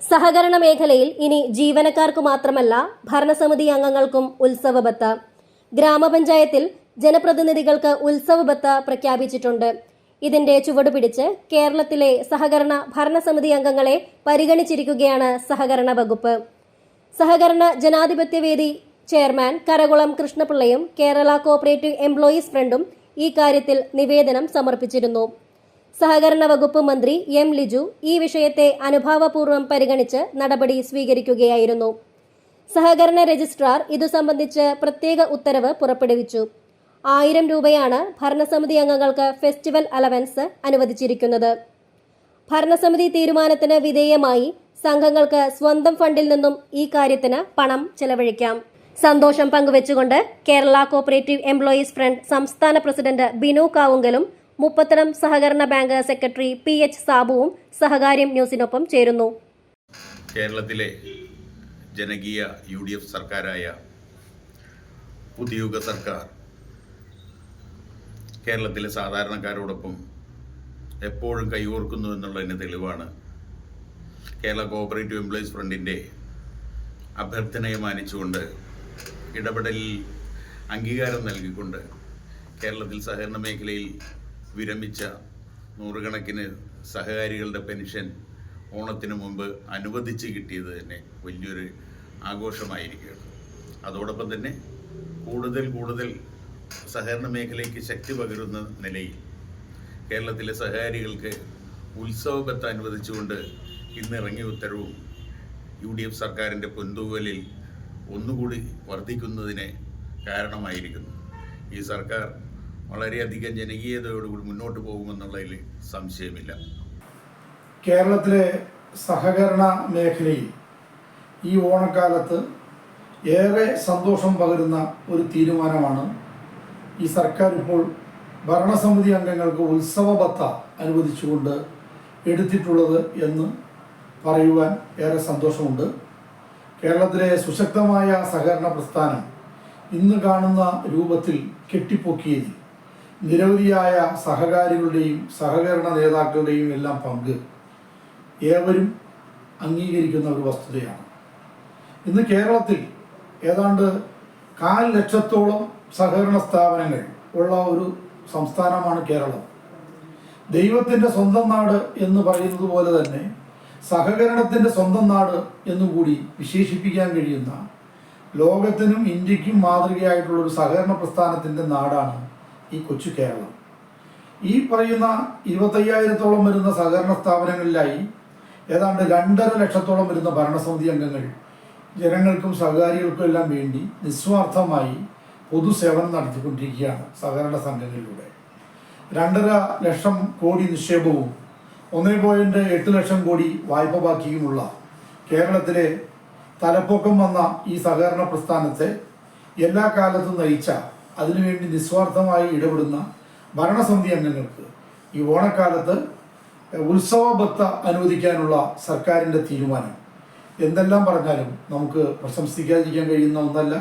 സഹകരണ മേഖലയിൽ ഇനി ജീവനക്കാർക്കു മാത്രമല്ല ഭരണസമിതി അംഗങ്ങൾക്കും ഉത്സവബത്ത. ഗ്രാമപഞ്ചായത്തിൽ ജനപ്രതിനിധികൾക്ക് ഉത്സവബത്ത പ്രഖ്യാപിച്ചിട്ടുണ്ട്. ഇതിന്റെ ചുവടുപിടിച്ച് കേരളത്തിലെ സഹകരണ ഭരണസമിതി അംഗങ്ങളെ പരിഗണിച്ചിരിക്കുകയാണ് സഹകരണ വകുപ്പ്. സഹകരണ ജനാധിപത്യവേദി ചെയർമാൻ കരകുളം കൃഷ്ണപിള്ളയും കേരള കോഓപ്പറേറ്റീവ് എംപ്ലോയീസ് ഫ്രണ്ടും ഈ കാര്യത്തിൽ നിവേദനം സമർപ്പിച്ചിരുന്നു. സഹകരണ വകുപ്പ് മന്ത്രി എം ലിജു ഈ വിഷയത്തെ അനുഭാവപൂർവ്വം പരിഗണിച്ച് നടപടി സ്വീകരിക്കുകയായിരുന്നു. സഹകരണ രജിസ്ട്രാർ ഇതു സംബന്ധിച്ച് പ്രത്യേക ഉത്തരവ് പുറപ്പെടുവിച്ചു. 1000 രൂപയാണ് ഭരണസമിതി അംഗങ്ങൾക്ക് ഫെസ്റ്റിവൽ അലവൻസ് അനുവദിച്ചിരിക്കുന്നത്. ഭരണസമിതി തീരുമാനത്തിന് വിധേയമായി സംഘങ്ങൾക്ക് സ്വന്തം ഫണ്ടിൽ നിന്നും ഈ കാര്യത്തിന് പണം ചെലവഴിക്കാം. സന്തോഷം പങ്കുവെച്ചുകൊണ്ട് കേരള കോഓപ്പറേറ്റീവ് എംപ്ലോയീസ് ഫ്രണ്ട് സംസ്ഥാന പ്രസിഡന്റ് ബിനു കാവുങ്കലും മുപ്പത്തടം സഹകരണ ബാങ്ക് സെക്രട്ടറി PH സാബുവും സഹകാര്യം ന്യൂസിനൊപ്പം ചേരുന്നു. കേരളത്തിലെ ജനകീയ UDF സർക്കാരായ പുതിയുഗ സർക്കാർ കേരളത്തിലെ സാധാരണക്കാരോടൊപ്പം എപ്പോഴും കൈകോർക്കുന്നു എന്നുള്ളതിന് തെളിവാണ് കേരള കോഓപ്പറേറ്റീവ് എംപ്ലോയീസ് ഫ്രണ്ടിൻ്റെ അഭ്യർത്ഥനയെ മാനിച്ചുകൊണ്ട് ഇടപെടലിൽ അംഗീകാരം നൽകിക്കൊണ്ട് കേരളത്തിൽ സഹകരണ മേഖലയിൽ വിരമിച്ച നൂറുകണക്കിന് സഹകാരികളുടെ പെൻഷൻ ഓണത്തിന് മുമ്പ് അനുവദിച്ച് കിട്ടിയത് തന്നെ വലിയൊരു ആഘോഷമായിരിക്കുകയാണ്. അതോടൊപ്പം തന്നെ കൂടുതൽ സഹകരണ മേഖലയ്ക്ക് ശക്തി പകരുന്ന നിലയിൽ കേരളത്തിലെ സഹകാരികൾക്ക് ഉത്സവബത്ത അനുവദിച്ചുകൊണ്ട് ഇന്നിറങ്ങിയ ഉത്തരവും UDF സർക്കാരിൻ്റെ പൊൻതൂവലിൽ ഒന്നുകൂടി വർദ്ധിക്കുന്നതിന് കാരണമായിരിക്കുന്നു. ഈ സർക്കാർ വളരെയധികം ജനകീയതയോടുകൂടി മുന്നോട്ട് പോകുമെന്നുള്ളതിൽ സംശയമില്ല. കേരളത്തിലെ സഹകരണ മേഖലയിൽ ഈ ഓണക്കാലത്ത് ഏറെ സന്തോഷം പകരുന്ന ഒരു തീരുമാനമാണ് ഈ സർക്കാർ ഇപ്പോൾ ഭരണസമിതി അംഗങ്ങൾക്ക് ഉത്സവബത്ത അനുവദിച്ചുകൊണ്ട് എടുത്തിട്ടുള്ളത് എന്ന് പറയുവാൻ ഏറെ സന്തോഷമുണ്ട്. കേരളത്തിലെ സുശക്തമായ സഹകരണ പ്രസ്ഥാനം ഇന്ന് കാണുന്ന രൂപത്തിൽ കെട്ടിപ്പൊക്കിയതിൽ നിരവധിയായ സഹകാരികളുടെയും സഹകരണ നേതാക്കളുടെയും എല്ലാം പങ്ക് ഏവരും അംഗീകരിക്കുന്ന ഒരു വസ്തുതയാണ്. ഇന്ന് കേരളത്തിൽ ഏതാണ്ട് 400,000 സഹകരണ സ്ഥാപനങ്ങൾ ഉള്ള ഒരു സംസ്ഥാനമാണ് കേരളം. ദൈവത്തിൻ്റെ സ്വന്തം നാട് എന്ന് പറയുന്നത് പോലെ തന്നെ സഹകരണത്തിൻ്റെ സ്വന്തം നാട് എന്നുകൂടി വിശേഷിപ്പിക്കാൻ കഴിയുന്ന ലോകത്തിനും ഇന്ത്യക്കും മാതൃകയായിട്ടുള്ളൊരു സഹകരണ പ്രസ്ഥാനത്തിൻ്റെ നാടാണ് ഈ കൊച്ചു കേരളം. ഈ പറയുന്ന 25,000-ഓളം വരുന്ന സഹകരണ സ്ഥാപനങ്ങളിലായി ഏതാണ്ട് 2.5 ലക്ഷത്തോളം വരുന്ന ഭരണസമിതി അംഗങ്ങൾ ജനങ്ങൾക്കും സഹകാരികൾക്കും എല്ലാം വേണ്ടി നിസ്വാർത്ഥമായി പൊതുസേവനം നടത്തിക്കൊണ്ടിരിക്കുകയാണ്. സഹകരണ സംഘങ്ങളിലൂടെ 2.5 ലക്ഷം കോടി നിക്ഷേപവും 1.8 ലക്ഷം കോടി വായ്പ ബാക്കിയുമുള്ള കേരളത്തിലെ തലപ്പൊക്കം വന്ന ഈ സഹകരണ പ്രസ്ഥാനത്തെ എല്ലാ കാലത്തും നയിച്ച അതിനുവേണ്ടി നിസ്വാർത്ഥമായി ഇടപെടുന്ന ഭരണസമിതി അംഗങ്ങൾക്ക് ഈ ഓണക്കാലത്ത് ഉത്സവബത്ത അനുവദിക്കാനുള്ള സർക്കാരിൻ്റെ തീരുമാനം എന്തെല്ലാം പറഞ്ഞാലും നമുക്ക് പ്രശംസിക്കാതിരിക്കാൻ കഴിയുന്ന ഒന്നല്ല.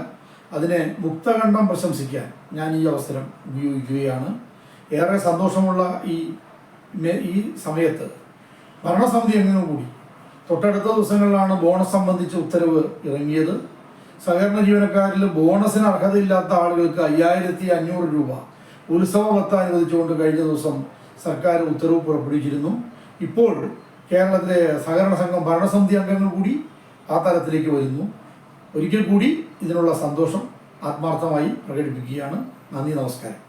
അതിനെ മുക്തകണ്ഠം പ്രശംസിക്കാൻ ഞാൻ ഈ അവസരം ഉപയോഗിക്കുകയാണ്. ഏറെ സന്തോഷമുള്ള ഈ സമയത്ത് ഭരണസമിതി അംഗങ്ങൾ കൂടി തൊട്ടടുത്ത ദിവസങ്ങളിലാണ് ബോണസ് സംബന്ധിച്ച് ഉത്തരവ് ഇറങ്ങിയത്. സഹകരണ ജീവനക്കാരിൽ ബോണസിന് അർഹതയില്ലാത്ത ആളുകൾക്ക് 5,500 രൂപ ഉത്സവബത്ത അനുവദിച്ചുകൊണ്ട് കഴിഞ്ഞ ദിവസം സർക്കാർ ഉത്തരവ് പുറപ്പെടുവിച്ചിരുന്നു. ഇപ്പോൾ കേരളത്തിലെ സഹകരണ സംഘം ഭരണസമിതി അംഗങ്ങൾ കൂടി ആ തലത്തിലേക്ക് വരുന്നു. ഒരിക്കൽ കൂടി ഇതിനുള്ള സന്തോഷം ആത്മാർത്ഥമായി പ്രകടിപ്പിക്കുകയാണ്. നന്ദി, നമസ്കാരം.